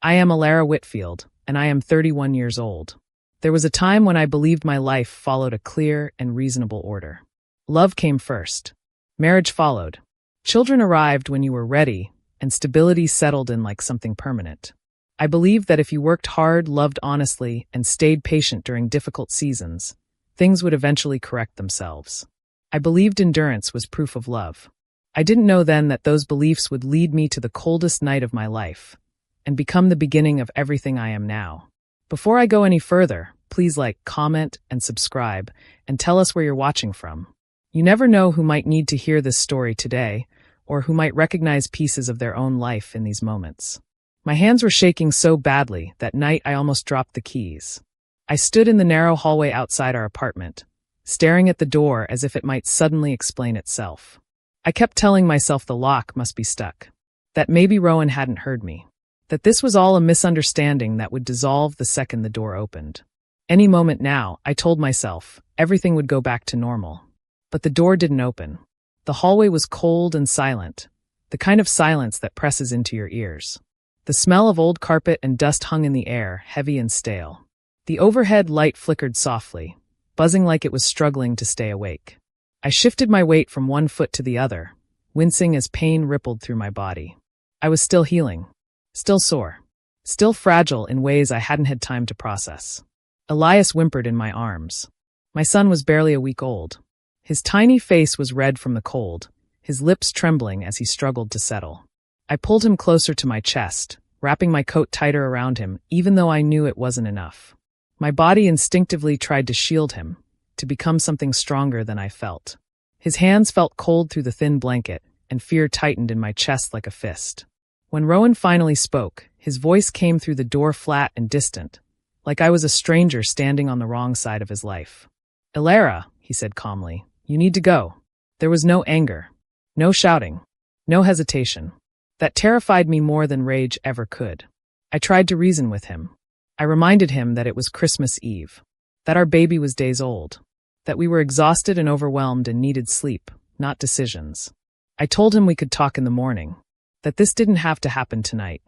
I am Alara Whitfield, and I am 31 years old. There was a time when I believed my life followed a clear and reasonable order. Love came first. Marriage followed. Children arrived when you were ready, and stability settled in like something permanent. I believed that if you worked hard, loved honestly, and stayed patient during difficult seasons, things would eventually correct themselves. I believed endurance was proof of love. I didn't know then that those beliefs would lead me to the coldest night of my life and become the beginning of everything I am now. Before I go any further, please like, comment, and subscribe, and tell us where you're watching from. You never know who might need to hear this story today, or who might recognize pieces of their own life in these moments. My hands were shaking so badly that night I almost dropped the keys. I stood in the narrow hallway outside our apartment, staring at the door as if it might suddenly explain itself. I kept telling myself the lock must be stuck, that maybe Rowan hadn't heard me, that this was all a misunderstanding that would dissolve the second the door opened. Any moment now, I told myself, everything would go back to normal. But the door didn't open. The hallway was cold and silent, the kind of silence that presses into your ears. The smell of old carpet and dust hung in the air, heavy and stale. The overhead light flickered softly, buzzing like it was struggling to stay awake. I shifted my weight from one foot to the other, wincing as pain rippled through my body. I was still healing, still sore, still fragile in ways I hadn't had time to process. Elias whimpered in my arms. My son was barely a week old. His tiny face was red from the cold, his lips trembling as he struggled to settle. I pulled him closer to my chest, wrapping my coat tighter around him, even though I knew it wasn't enough. My body instinctively tried to shield him, to become something stronger than I felt. His hands felt cold through the thin blanket, and fear tightened in my chest like a fist. When Rowan finally spoke, his voice came through the door flat and distant, like I was a stranger standing on the wrong side of his life. "Alara," he said calmly, "you need to go." There was no anger, no shouting, no hesitation. That terrified me more than rage ever could. I tried to reason with him. I reminded him that it was Christmas Eve, that our baby was days old, that we were exhausted and overwhelmed and needed sleep, not decisions. I told him we could talk in the morning, that this didn't have to happen tonight.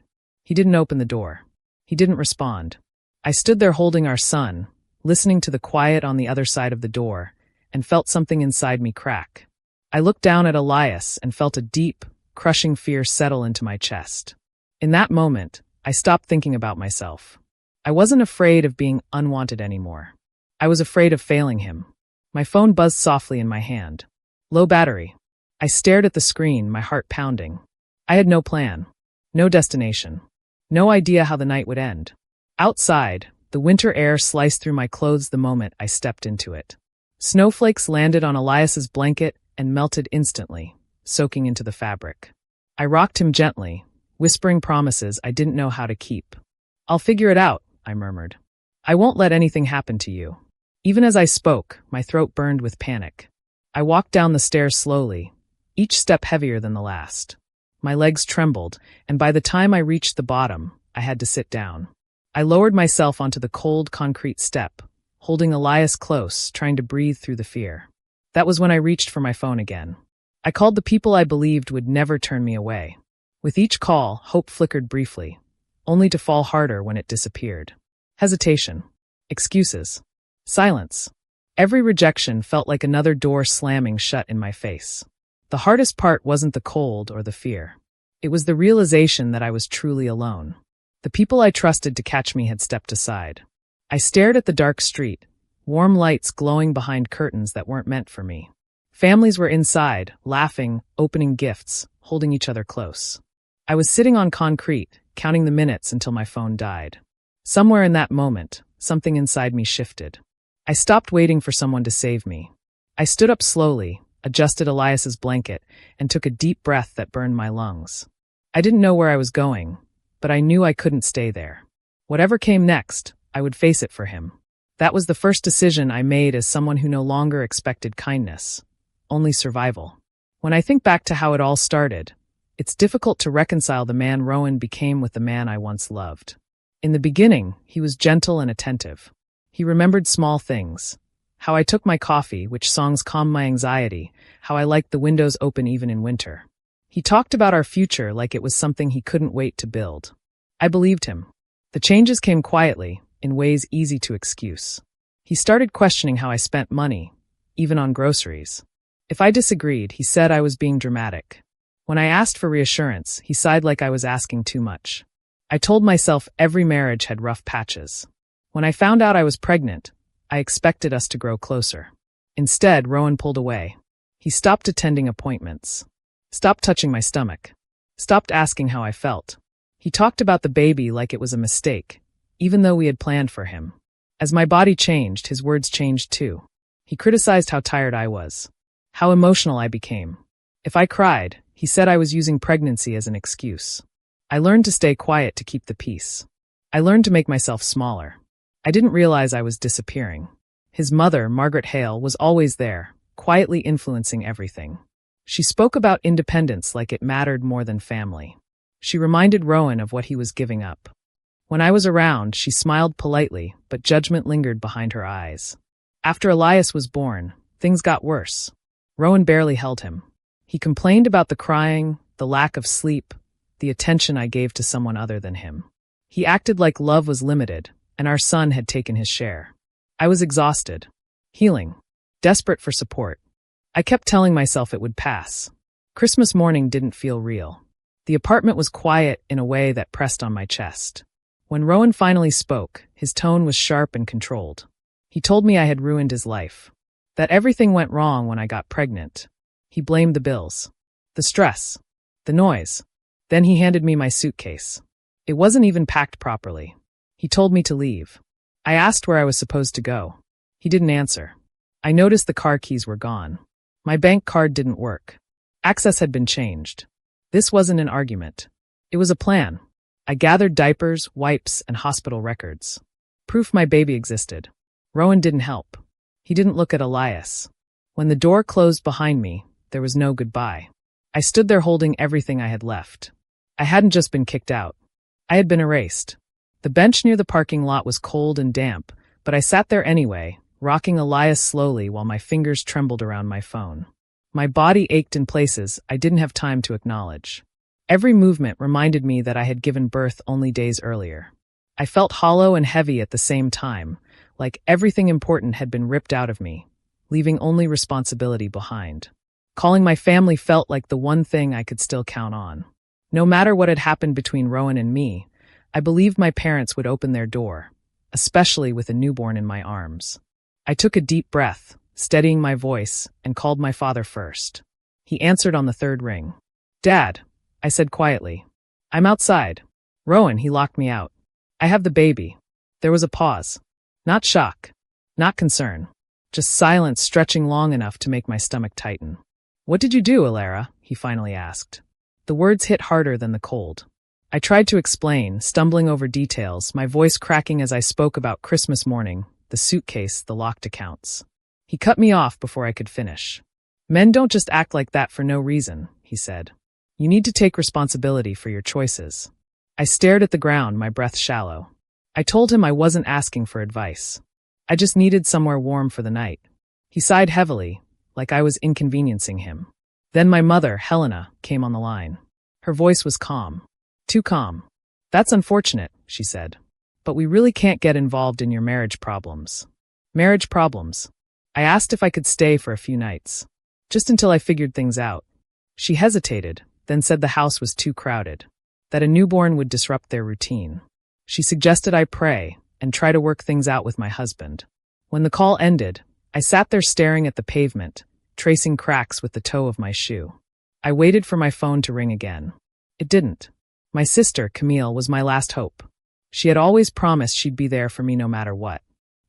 He didn't open the door. He didn't respond. I stood there holding our son, listening to the quiet on the other side of the door, and felt something inside me crack. I looked down at Elias and felt a deep, crushing fear settle into my chest. In that moment, I stopped thinking about myself. I wasn't afraid of being unwanted anymore. I was afraid of failing him. My phone buzzed softly in my hand. Low battery. I stared at the screen, my heart pounding. I had no plan, no destination, no idea how the night would end. Outside, the winter air sliced through my clothes the moment I stepped into it. Snowflakes landed on Elias's blanket and melted instantly, soaking into the fabric. I rocked him gently, whispering promises I didn't know how to keep. "I'll figure it out," I murmured. "I won't let anything happen to you." Even as I spoke, my throat burned with panic. I walked down the stairs slowly, each step heavier than the last. My legs trembled, and by the time I reached the bottom, I had to sit down. I lowered myself onto the cold concrete step, holding Elias close, trying to breathe through the fear. That was when I reached for my phone again. I called the people I believed would never turn me away. With each call, hope flickered briefly, only to fall harder when it disappeared. Hesitation. Excuses. Silence. Every rejection felt like another door slamming shut in my face. The hardest part wasn't the cold or the fear. It was the realization that I was truly alone. The people I trusted to catch me had stepped aside. I stared at the dark street, warm lights glowing behind curtains that weren't meant for me. Families were inside, laughing, opening gifts, holding each other close. I was sitting on concrete, counting the minutes until my phone died. Somewhere in that moment, something inside me shifted. I stopped waiting for someone to save me. I stood up slowly, adjusted Elias's blanket, and took a deep breath that burned my lungs. I didn't know where I was going, but I knew I couldn't stay there. Whatever came next, I would face it for him. That was the first decision I made as someone who no longer expected kindness, only survival. When I think back to how it all started, it's difficult to reconcile the man Rowan became with the man I once loved. In the beginning, he was gentle and attentive. He remembered small things. How I took my coffee, which songs calmed my anxiety, how I liked the windows open even in winter. He talked about our future like it was something he couldn't wait to build. I believed him. The changes came quietly, in ways easy to excuse. He started questioning how I spent money, even on groceries. If I disagreed, he said I was being dramatic. When I asked for reassurance, he sighed like I was asking too much. I told myself every marriage had rough patches. When I found out I was pregnant, I expected us to grow closer. Instead, Rowan pulled away. He stopped attending appointments. Stopped touching my stomach. Stopped asking how I felt. He talked about the baby like it was a mistake, even though we had planned for him. As my body changed, his words changed too. He criticized how tired I was, how emotional I became. If I cried, he said I was using pregnancy as an excuse. I learned to stay quiet to keep the peace. I learned to make myself smaller. I didn't realize I was disappearing. His mother, Margaret Hale, was always there, quietly influencing everything. She spoke about independence like it mattered more than family. She reminded Rowan of what he was giving up. When I was around, she smiled politely, but judgment lingered behind her eyes. After Elias was born, things got worse. Rowan barely held him. He complained about the crying, the lack of sleep, the attention I gave to someone other than him. He acted like love was limited, and our son had taken his share. I was exhausted, healing, desperate for support. I kept telling myself it would pass. Christmas morning didn't feel real. The apartment was quiet in a way that pressed on my chest. When Rowan finally spoke, his tone was sharp and controlled. He told me I had ruined his life, that everything went wrong when I got pregnant. He blamed the bills, the stress, the noise. Then he handed me my suitcase. It wasn't even packed properly. He told me to leave. I asked where I was supposed to go. He didn't answer. I noticed the car keys were gone. My bank card didn't work. Access had been changed. This wasn't an argument. It was a plan. I gathered diapers, wipes, and hospital records. Proof my baby existed. Rowan didn't help. He didn't look at Elias. When the door closed behind me, there was no goodbye. I stood there holding everything I had left. I hadn't just been kicked out. I had been erased. The bench near the parking lot was cold and damp, but I sat there anyway, rocking Elias slowly while my fingers trembled around my phone. My body ached in places I didn't have time to acknowledge. Every movement reminded me that I had given birth only days earlier. I felt hollow and heavy at the same time, like everything important had been ripped out of me, leaving only responsibility behind. Calling my family felt like the one thing I could still count on. No matter what had happened between Rowan and me, I believed my parents would open their door, especially with a newborn in my arms. I took a deep breath, steadying my voice, and called my father first. He answered on the third ring. "Dad," I said quietly. "I'm outside." "Rowan," he locked me out. "I have the baby." There was a pause. Not shock, not concern, just silence stretching long enough to make my stomach tighten. "What did you do, Alara?" he finally asked. The words hit harder than the cold. I tried to explain, stumbling over details, my voice cracking as I spoke about Christmas morning, the suitcase, the locked accounts. He cut me off before I could finish. "Men don't just act like that for no reason," he said. "You need to take responsibility for your choices." I stared at the ground, my breath shallow. I told him I wasn't asking for advice. I just needed somewhere warm for the night. He sighed heavily, like I was inconveniencing him. Then my mother, Helena, came on the line. Her voice was calm. Too calm. "That's unfortunate," she said. "But we really can't get involved in your marriage problems." Marriage problems. I asked if I could stay for a few nights, just until I figured things out. She hesitated, then said the house was too crowded, that a newborn would disrupt their routine. She suggested I pray and try to work things out with my husband. When the call ended, I sat there staring at the pavement, tracing cracks with the toe of my shoe. I waited for my phone to ring again. It didn't. My sister, Camille, was my last hope. She had always promised she'd be there for me no matter what.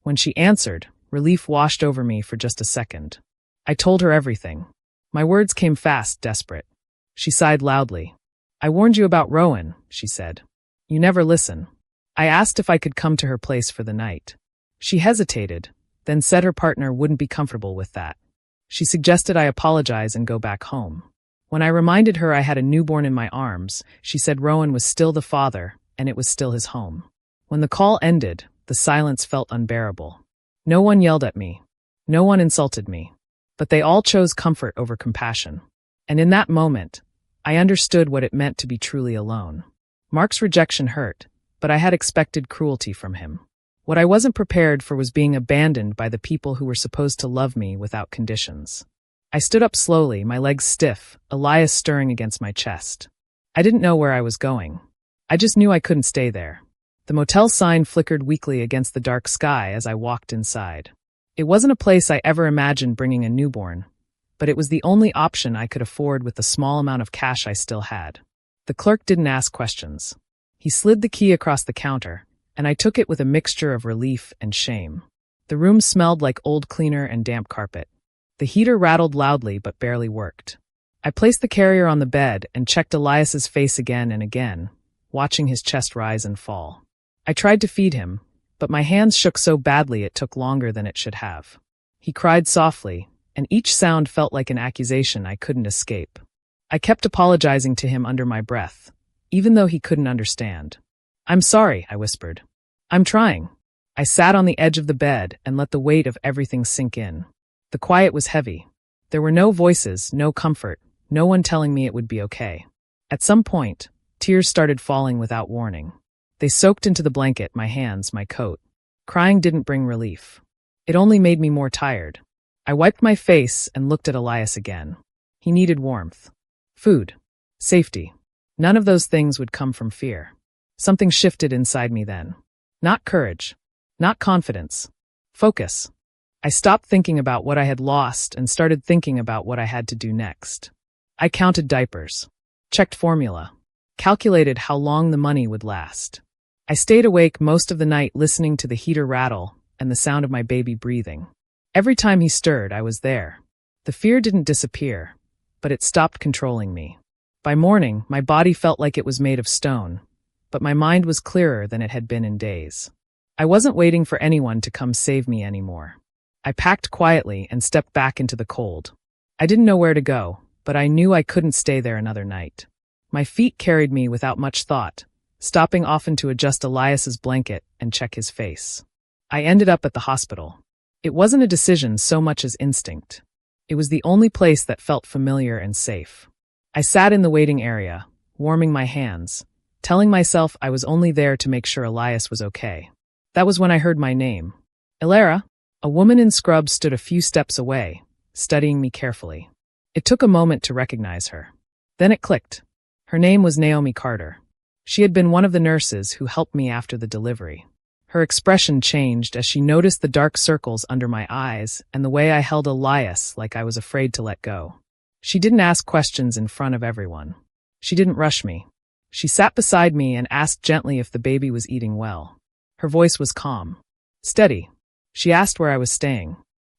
When she answered, relief washed over me for just a second. I told her everything. My words came fast, desperate. She sighed loudly. "I warned you about Rowan," she said. "You never listen." I asked if I could come to her place for the night. She hesitated, then said her partner wouldn't be comfortable with that. She suggested I apologize and go back home. When I reminded her I had a newborn in my arms, she said Rowan was still the father, and it was still his home. When the call ended, the silence felt unbearable. No one yelled at me. No one insulted me. But they all chose comfort over compassion. And in that moment, I understood what it meant to be truly alone. Mark's rejection hurt, but I had expected cruelty from him. What I wasn't prepared for was being abandoned by the people who were supposed to love me without conditions. I stood up slowly, my legs stiff, Elias stirring against my chest. I didn't know where I was going. I just knew I couldn't stay there. The motel sign flickered weakly against the dark sky as I walked inside. It wasn't a place I ever imagined bringing a newborn, but it was the only option I could afford with the small amount of cash I still had. The clerk didn't ask questions. He slid the key across the counter, and I took it with a mixture of relief and shame. The room smelled like old cleaner and damp carpet. The heater rattled loudly but barely worked. I placed the carrier on the bed and checked Elias's face again and again, watching his chest rise and fall. I tried to feed him, but my hands shook so badly it took longer than it should have. He cried softly, and each sound felt like an accusation I couldn't escape. I kept apologizing to him under my breath, even though he couldn't understand. "I'm sorry," I whispered. "I'm trying." I sat on the edge of the bed and let the weight of everything sink in. The quiet was heavy. There were no voices, no comfort, no one telling me it would be okay. At some point, tears started falling without warning. They soaked into the blanket, my hands, my coat. Crying didn't bring relief. It only made me more tired. I wiped my face and looked at Elias again. He needed warmth. Food. Safety. None of those things would come from fear. Something shifted inside me then. Not courage. Not confidence. Focus. I stopped thinking about what I had lost and started thinking about what I had to do next. I counted diapers. Checked formula. Calculated how long the money would last. I stayed awake most of the night listening to the heater rattle and the sound of my baby breathing. Every time he stirred, I was there. The fear didn't disappear, but it stopped controlling me. By morning, my body felt like it was made of stone, but my mind was clearer than it had been in days. I wasn't waiting for anyone to come save me anymore. I packed quietly and stepped back into the cold. I didn't know where to go, but I knew I couldn't stay there another night. My feet carried me without much thought, stopping often to adjust Elias's blanket and check his face. I ended up at the hospital. It wasn't a decision so much as instinct. It was the only place that felt familiar and safe. I sat in the waiting area, warming my hands, telling myself I was only there to make sure Elias was okay. That was when I heard my name. "Ilara." A woman in scrubs stood a few steps away, studying me carefully. It took a moment to recognize her. Then it clicked. Her name was Naomi Carter. She had been one of the nurses who helped me after the delivery. Her expression changed as she noticed the dark circles under my eyes and the way I held Elias like I was afraid to let go. She didn't ask questions in front of everyone. She didn't rush me. She sat beside me and asked gently if the baby was eating well. Her voice was calm. Steady. She asked where I was staying.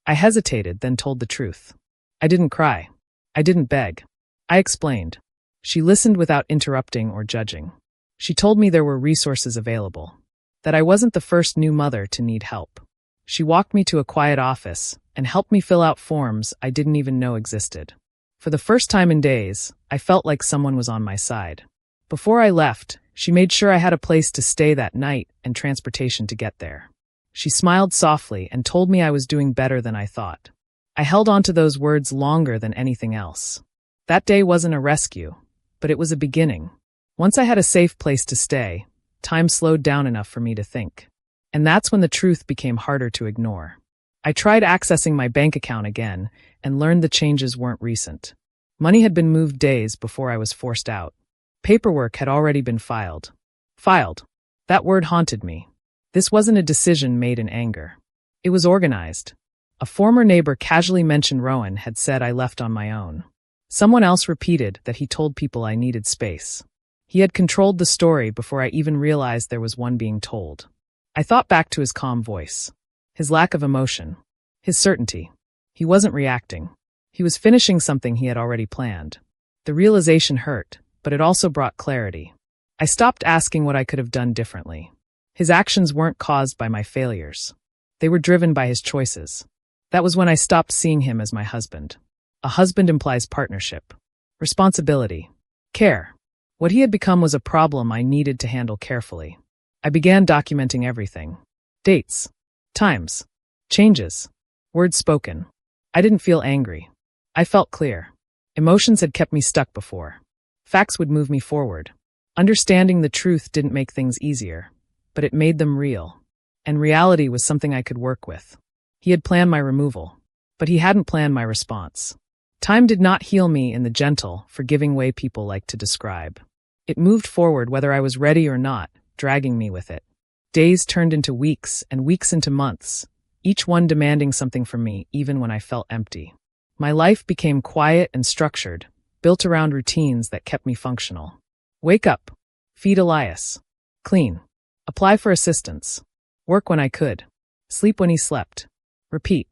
I hesitated, then told the truth. I didn't cry. I didn't beg. I explained. She listened without interrupting or judging. She told me there were resources available, that I wasn't the first new mother to need help. She walked me to a quiet office and helped me fill out forms I didn't even know existed. For the first time in days, I felt like someone was on my side. Before I left, she made sure I had a place to stay that night and transportation to get there. She smiled softly and told me I was doing better than I thought. I held on to those words longer than anything else. That day wasn't a rescue, but it was a beginning. Once I had a safe place to stay, time slowed down enough for me to think. And that's when the truth became harder to ignore. I tried accessing my bank account again and learned the changes weren't recent. Money had been moved days before I was forced out. Paperwork had already been filed. Filed. That word haunted me. This wasn't a decision made in anger. It was organized. A former neighbor casually mentioned Rowan had said I left on my own. Someone else repeated that he told people I needed space. He had controlled the story before I even realized there was one being told. I thought back to his calm voice, his lack of emotion, his certainty. He wasn't reacting. He was finishing something he had already planned. The realization hurt, but it also brought clarity. I stopped asking what I could have done differently. His actions weren't caused by my failures. They were driven by his choices. That was when I stopped seeing him as my husband. A husband implies partnership, responsibility, care. What he had become was a problem I needed to handle carefully. I began documenting everything. Dates, times, changes, words spoken. I didn't feel angry. I felt clear. Emotions had kept me stuck before. Facts would move me forward. Understanding the truth didn't make things easier, but it made them real. And reality was something I could work with. He had planned my removal, but he hadn't planned my response. Time did not heal me in the gentle, forgiving way people like to describe. It moved forward whether I was ready or not, dragging me with it. Days turned into weeks and weeks into months, each one demanding something from me even when I felt empty. My life became quiet and structured, built around routines that kept me functional. Wake up, feed Elias, clean, apply for assistance, work when I could, sleep when he slept, repeat.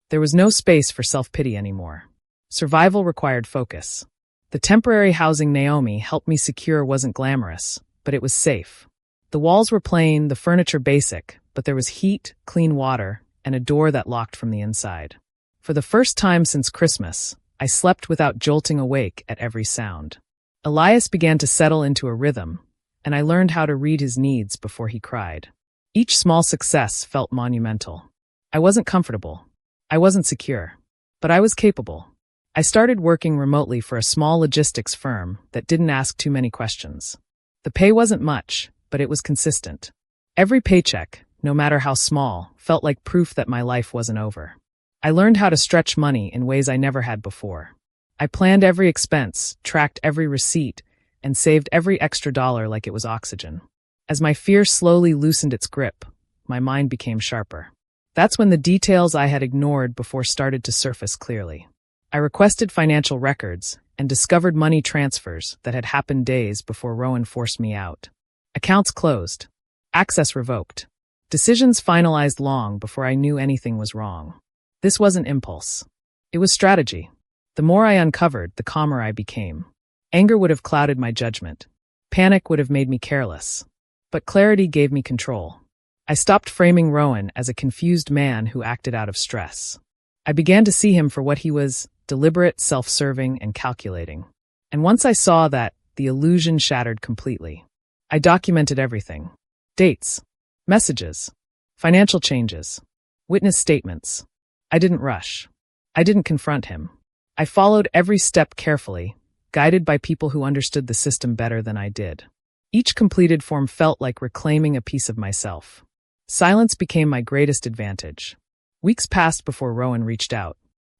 There was no space for self-pity anymore. Survival required focus. The temporary housing Naomi helped me secure wasn't glamorous, but it was safe. The walls were plain, the furniture basic, but there was heat, clean water, and a door that locked from the inside. For the first time since Christmas, I slept without jolting awake at every sound. Elias began to settle into a rhythm, and I learned how to read his needs before he cried. Each small success felt monumental. I wasn't comfortable. I wasn't secure. But I was capable. I started working remotely for a small logistics firm that didn't ask too many questions. The pay wasn't much, but it was consistent. Every paycheck, no matter how small, felt like proof that my life wasn't over. I learned how to stretch money in ways I never had before. I planned every expense, tracked every receipt, and saved every extra dollar like it was oxygen. As my fear slowly loosened its grip, my mind became sharper. That's when the details I had ignored before started to surface clearly. I requested financial records and discovered money transfers that had happened days before Rowan forced me out. Accounts closed. Access revoked. Decisions finalized long before I knew anything was wrong. This wasn't impulse. It was strategy. The more I uncovered, the calmer I became. Anger would have clouded my judgment. Panic would have made me careless. But clarity gave me control. I stopped framing Rowan as a confused man who acted out of stress. I began to see him for what he was: deliberate, self-serving, and calculating. And once I saw that, the illusion shattered completely. I documented everything. Dates, messages, financial changes, witness statements. I didn't rush. I didn't confront him. I followed every step carefully, guided by people who understood the system better than I did. Each completed form felt like reclaiming a piece of myself. Silence became my greatest advantage. Weeks passed before Rowan reached out.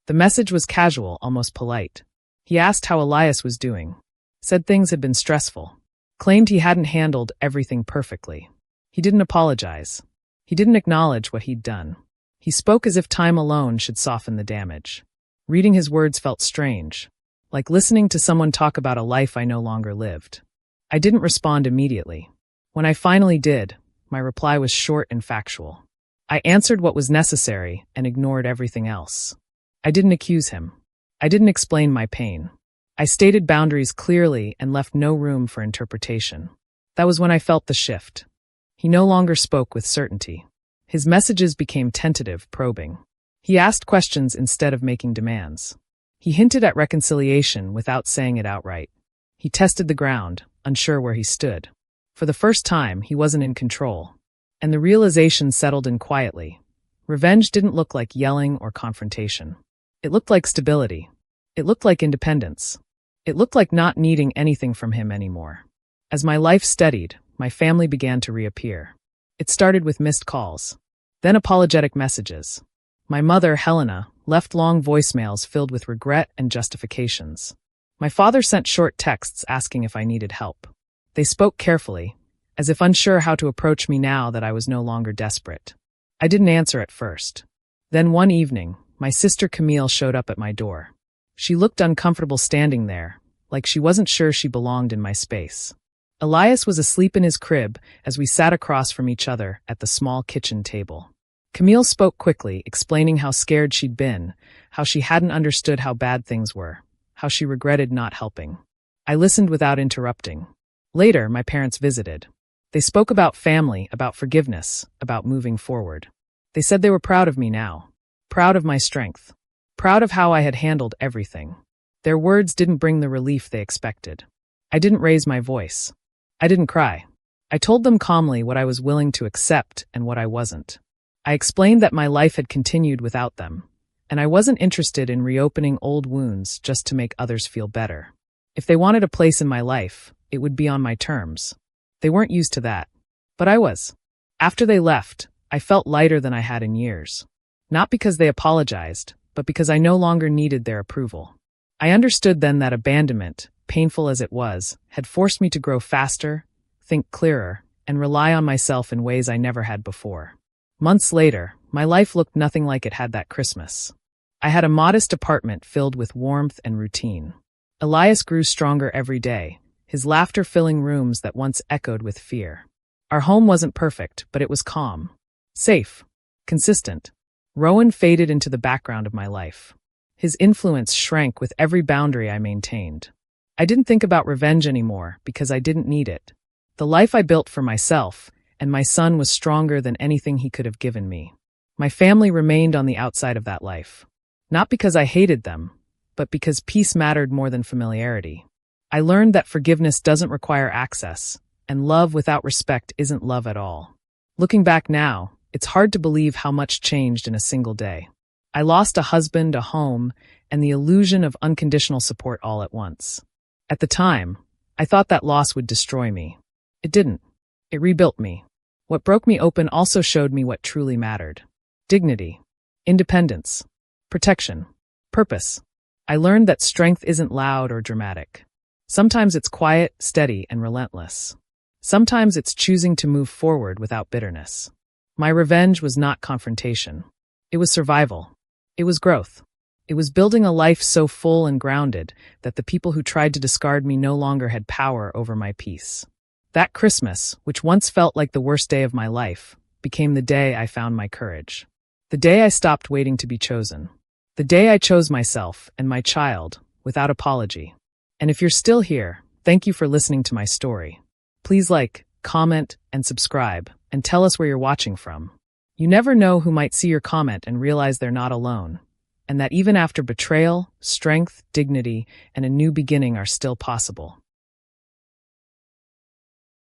The message was casual, almost polite. He asked how Elias was doing. Said things had been stressful. Claimed he hadn't handled everything perfectly. He didn't apologize. He didn't acknowledge what he'd done. He spoke as if time alone should soften the damage. Reading his words felt strange, like listening to someone talk about a life I no longer lived. I didn't respond immediately. When I finally did, my reply was short and factual. I answered what was necessary and ignored everything else. I didn't accuse him. I didn't explain my pain. I stated boundaries clearly and left no room for interpretation. That was when I felt the shift. He no longer spoke with certainty. His messages became tentative, probing. He asked questions instead of making demands. He hinted at reconciliation without saying it outright. He tested the ground, unsure where he stood. For the first time, he wasn't in control. And the realization settled in quietly. Revenge didn't look like yelling or confrontation. It looked like stability. It looked like independence. It looked like not needing anything from him anymore. As my life steadied, my family began to reappear. It started with missed calls, then apologetic messages. My mother, Helena, left long voicemails filled with regret and justifications. My father sent short texts asking if I needed help. They spoke carefully, as if unsure how to approach me now that I was no longer desperate. I didn't answer at first. Then one evening, my sister Camille showed up at my door. She looked uncomfortable standing there, like she wasn't sure she belonged in my space. Elias was asleep in his crib as we sat across from each other at the small kitchen table. Camille spoke quickly, explaining how scared she'd been, how she hadn't understood how bad things were, how she regretted not helping. I listened without interrupting. Later, my parents visited. They spoke about family, about forgiveness, about moving forward. They said they were proud of me now, proud of my strength, proud of how I had handled everything. Their words didn't bring the relief they expected. I didn't raise my voice. I didn't cry. I told them calmly what I was willing to accept and what I wasn't. I explained that my life had continued without them, and I wasn't interested in reopening old wounds just to make others feel better. If they wanted a place in my life, it would be on my terms. They weren't used to that. But I was. After they left, I felt lighter than I had in years. Not because they apologized, but because I no longer needed their approval. I understood then that abandonment, painful as it was, had forced me to grow faster, think clearer, and rely on myself in ways I never had before. Months later, my life looked nothing like it had that Christmas. I had a modest apartment filled with warmth and routine. Elias grew stronger every day, his laughter filling rooms that once echoed with fear. Our home wasn't perfect, but it was calm, safe, consistent. Rowan faded into the background of my life. His influence shrank with every boundary I maintained. I didn't think about revenge anymore because I didn't need it. The life I built for myself and my son was stronger than anything he could have given me. My family remained on the outside of that life. Not because I hated them, but because peace mattered more than familiarity. I learned that forgiveness doesn't require access, and love without respect isn't love at all. Looking back now, it's hard to believe how much changed in a single day. I lost a husband, a home, and the illusion of unconditional support all at once. At the time, I thought that loss would destroy me. It didn't. It rebuilt me. What broke me open also showed me what truly mattered. Dignity, independence, protection, purpose. I learned that strength isn't loud or dramatic. Sometimes it's quiet, steady, and relentless. Sometimes it's choosing to move forward without bitterness. My revenge was not confrontation. It was survival. It was growth. It was building a life so full and grounded that the people who tried to discard me no longer had power over my peace. That Christmas, which once felt like the worst day of my life, became the day I found my courage. The day I stopped waiting to be chosen. The day I chose myself and my child without apology. And if you're still here, thank you for listening to my story. Please like, comment, and subscribe, and tell us where you're watching from. You never know who might see your comment and realize they're not alone, and that even after betrayal, strength, dignity, and a new beginning are still possible.